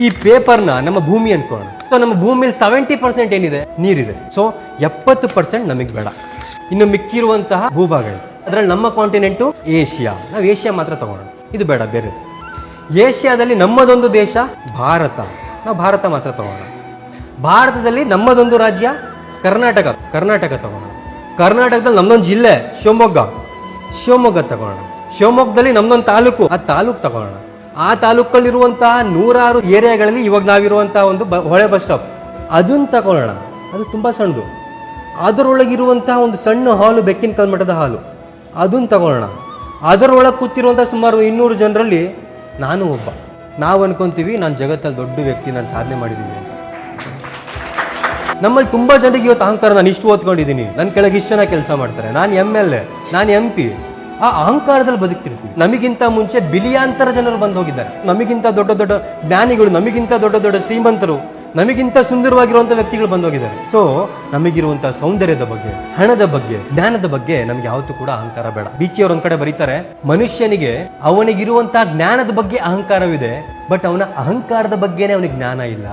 ಈ ಪೇಪರ್ನ ನಮ್ಮ ಭೂಮಿ ಅನ್ಕೋಣ. ಸೊ ನಮ್ಮ ಭೂಮಿಲಿ 70% ಏನಿದೆ ನೀರಿದೆ. ಸೊ 70% ನಮಗೆ ಬೇಡ. ಇನ್ನು ಮಿಕ್ಕಿರುವಂತಹ ಭೂಭಾಗಗಳು ಅದರಲ್ಲಿ ನಮ್ಮ ಕಾಂಟಿನೆಂಟು ಏಷ್ಯಾ. ನಾವು ಏಷ್ಯಾ ಮಾತ್ರ ತಗೋಣ, ಇದು ಬೇಡ ಬೇರೆ. ಏಷ್ಯಾದಲ್ಲಿ ನಮ್ಮದೊಂದು ದೇಶ ಭಾರತ, ನಾವು ಭಾರತ ಮಾತ್ರ ತಗೋಣ. ಭಾರತದಲ್ಲಿ ನಮ್ಮದೊಂದು ರಾಜ್ಯ ಕರ್ನಾಟಕ ತಗೋಣ. ಕರ್ನಾಟಕದಲ್ಲಿ ನಮ್ದೊಂದು ಜಿಲ್ಲೆ ಶಿವಮೊಗ್ಗ ತಗೋಣ. ಶಿವಮೊಗ್ಗದಲ್ಲಿ ನಮ್ದೊಂದು ತಾಲೂಕು, ಆ ತಾಲೂಕು ತಗೋಣ. ಆ ತಾಲೂಕಲ್ಲಿರುವಂತಹ 100 ಏರಿಯಾಗಳಲ್ಲಿ ಇವಾಗ ನಾವಿರುವಂತಹ ಒಂದು ಹೊಳೆ ಬಸ್ ಸ್ಟಾಪ್ ಅದನ್ನ ತಗೊಳ್ಳೋಣ. ಅದು ತುಂಬಾ ಸಣ್ಣದು. ಅದರೊಳಗಿರುವಂತಹ ಒಂದು ಸಣ್ಣ ಹಾಲು, ಬೆಕ್ಕಿನ ಕಲ್ಮಠದ ಹಾಲು, ಅದನ್ನ ತಗೊಳ್ಳೋಣ. ಅದರೊಳಗೆ ಕೂತಿರುವಂತಹ ಸುಮಾರು 200 ಜನರಲ್ಲಿ ನಾನು ಒಬ್ಬ. ನಾವು ಅನ್ಕೊಂತೀವಿ ನಾನು ಜಗತ್ತಲ್ಲಿ ದೊಡ್ಡ ವ್ಯಕ್ತಿ, ನಾನು ಸಾಧನೆ ಮಾಡಿದ್ದೀನಿ ಅಂತ. ನಮ್ಮಲ್ಲಿ ತುಂಬಾ ಜನರಿಗೆ ಇವತ್ತು ಅಹಂಕಾರ, ನಾನು ಇಷ್ಟು ಓದ್ಕೊಂಡಿದ್ದೀನಿ, ನನ್ನ ಕೆಳಗೆ ಇಷ್ಟು ಜನ ಕೆಲಸ ಮಾಡ್ತಾರೆ, ನಾನು MLA, ನಾನು MP, ಆ ಅಹಂಕಾರದಲ್ಲಿ ಬದುಕ್ತಿರ್ತೀವಿ. ನಮಗಿಂತ ಮುಂಚೆ ಬಿಲಿಯಾಂತರ ಜನರು ಬಂದು ಹೋಗಿದ್ದಾರೆ. ನಮಗಿಂತ ದೊಡ್ಡ ದೊಡ್ಡ ಜ್ಞಾನಿಗಳು, ನಮಗಿಂತ ದೊಡ್ಡ ದೊಡ್ಡ ಶ್ರೀಮಂತರು, ನಮಗಿಂತ ಸುಂದರವಾಗಿರುವಂತಹ ವ್ಯಕ್ತಿಗಳು ಬಂದು ಹೋಗಿದ್ದಾರೆ. ಸೊ ನಮಗಿರುವಂತಹ ಸೌಂದರ್ಯದ ಬಗ್ಗೆ, ಹಣದ ಬಗ್ಗೆ, ಜ್ಞಾನದ ಬಗ್ಗೆ ನಮ್ಗೆ ಯಾವತ್ತೂ ಕೂಡ ಅಹಂಕಾರ ಬೇಡ. ಬೀಚಿಯವರು ಒಂದ್ ಕಡೆ ಬರೀತಾರೆ, ಮನುಷ್ಯನಿಗೆ ಅವನಿಗಿರುವಂತಹ ಜ್ಞಾನದ ಬಗ್ಗೆ ಅಹಂಕಾರವಿದೆ, ಬಟ್ ಅವನ ಅಹಂಕಾರದ ಬಗ್ಗೆನೇ ಅವನಿಗೆ ಜ್ಞಾನ ಇಲ್ಲ.